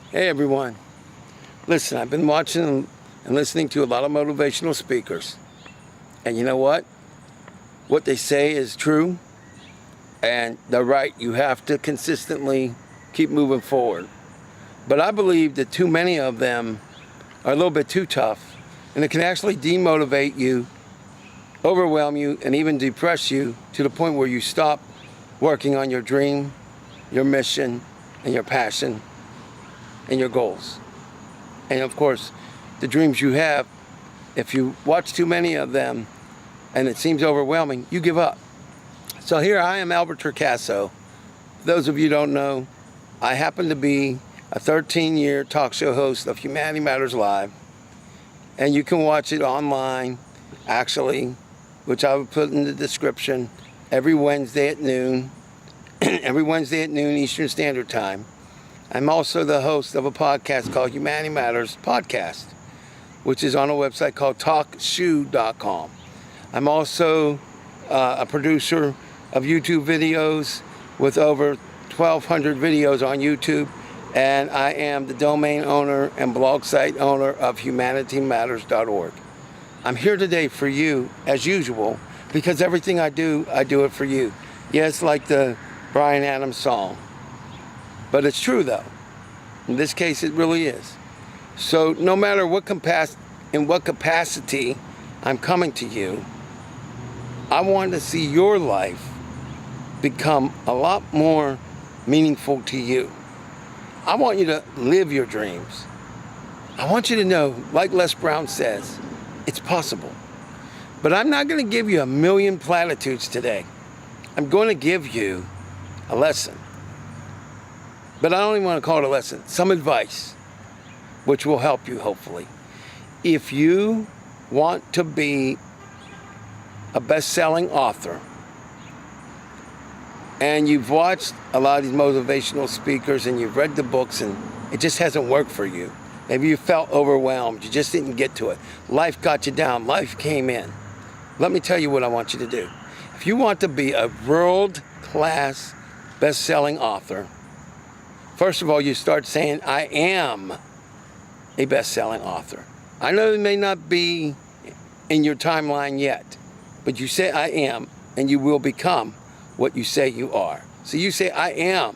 Hey everyone. Listen, I've been watching and listening to a lot of motivational speakers. And you know what? What they say is true. And they're right. You have to consistently keep moving forward. But I believe that too many of them are a little bit too tough. And it can actually demotivate you, overwhelm you, and even depress you to the point where you stop working on your dream, your mission, and your passion, and your goals. And of course, the dreams you have, if you watch too many of them and it seems overwhelming, you give up. So here I am, Albert Torcaso. For those of you who don't know, I happen to be a 13-year talk show host of Humanity Matters Live. And you can watch it online, actually, which I will put in the description, every Wednesday at noon, every Wednesday at noon Eastern Standard Time. I'm also the host of a podcast called Humanity Matters Podcast, which is on a website called talkshoe.com. I'm also a producer of YouTube videos with over 1,200 videos on YouTube, and I am the domain owner and blog site owner of humanitymatters.org. I'm here today for you, as usual, because everything I do it for you. Yes, like the Bryan Adams song. But it's true, though. In this case, it really is. So no matter in what capacity I'm coming to you, I want to see your life become a lot more meaningful to you. I want you to live your dreams. I want you to know, like Les Brown says, it's possible. But I'm not going to give you a million platitudes today. I'm going to give you a lesson. But I don't even want to call it a lesson. Some advice, which will help you, hopefully. If you want to be a best-selling author, and you've watched a lot of these motivational speakers, and you've read the books, and it just hasn't worked for you. Maybe you felt overwhelmed. You just didn't get to it. Life got you down. Life came in. Let me tell you what I want you to do. If you want to be a world-class best-selling author, first of all, you start saying, I am a best-selling author. I know it may not be in your timeline yet, but you say I am, and you will become what you say you are. So you say, I am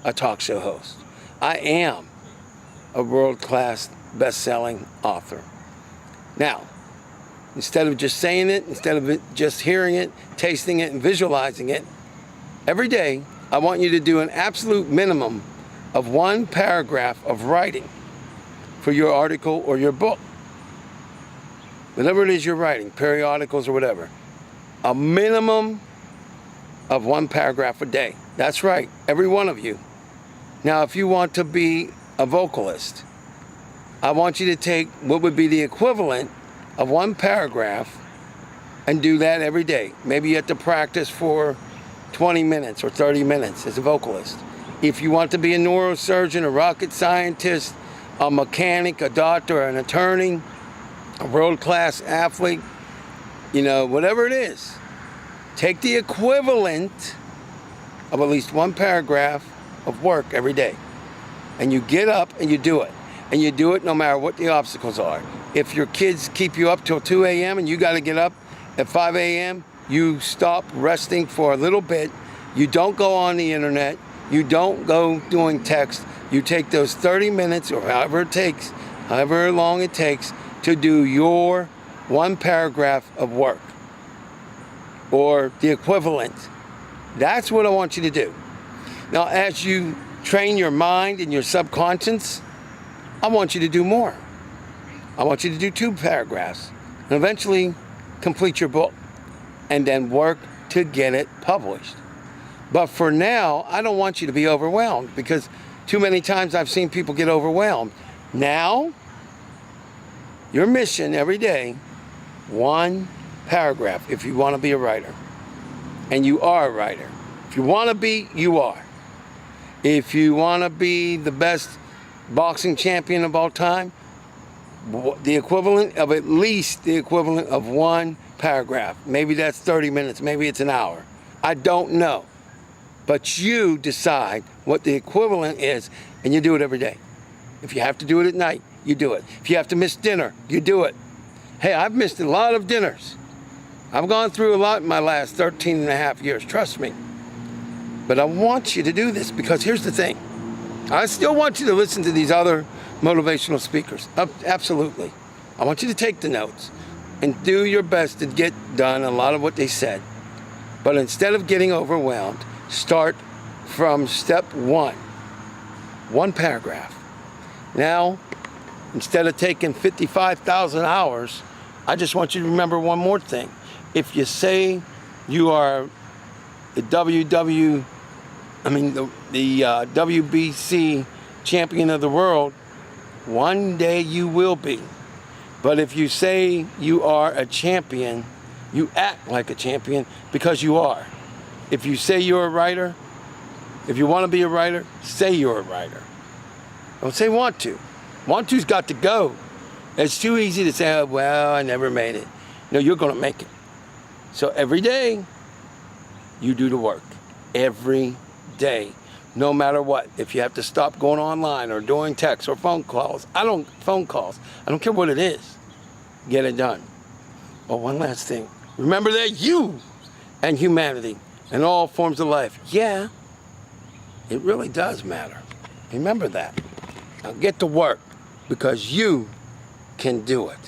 a talk show host. I am a world-class best-selling author. Now, instead of just saying it, instead of just hearing it, tasting it, and visualizing it, every day, I want you to do an absolute minimum of one paragraph of writing for your article or your book. Whatever it is you're writing, periodicals or whatever. A minimum of one paragraph a day. That's right, every one of you. Now, if you want to be a vocalist, I want you to take what would be the equivalent of one paragraph and do that every day. Maybe you have to practice for 20 minutes or 30 minutes as a vocalist. If you want to be a neurosurgeon, a rocket scientist, a mechanic, a doctor, an attorney, a world-class athlete, whatever it is, take the equivalent of at least one paragraph of work every day. And you get up and you do it. And you do it no matter what the obstacles are. If your kids keep you up till 2 a.m. and you got to get up at 5 a.m., you stop resting for a little bit. You don't go on the internet. You don't go doing text. You take those 30 minutes or however long it takes to do your one paragraph of work or the equivalent. That's what I want you to do. Now, as you train your mind and your subconscious, I want you to do more. I want you to do 2 paragraphs and eventually complete your book and then work to get it published. But for now, I don't want you to be overwhelmed because too many times I've seen people get overwhelmed. Now, your mission every day, one paragraph if you want to be a writer. And you are a writer. If you want to be, you are. If you want to be the best boxing champion of all time, the equivalent of at least the equivalent of one paragraph. Maybe that's 30 minutes. Maybe it's an hour. I don't know. But you decide what the equivalent is, and you do it every day. If you have to do it at night, you do it. If you have to miss dinner, you do it. Hey, I've missed a lot of dinners. I've gone through a lot in my last 13 and a half years, trust me. But I want you to do this because here's the thing. I still want you to listen to these other motivational speakers. Absolutely. I want you to take the notes and do your best to get done a lot of what they said. But instead of getting overwhelmed, start from step one. One paragraph. Now, instead of taking 55,000 hours, I just want you to remember one more thing. If you say you are the WBC champion of the world, one day you will be. But if you say you are a champion, you act like a champion because you are. If you say you're a writer, if you want to be a writer, say you're a writer. Don't say want to. Want to's got to go. It's too easy to say, oh, well, I never made it. No, you're going to make it. So every day, you do the work. Every day. No matter what. If you have to stop going online or doing texts or phone calls. I don't care what it is. Get it done. Oh, one last thing. Remember that you and humanity and all forms of life. Yeah, it really does matter. Remember that. Now get to work because you can do it.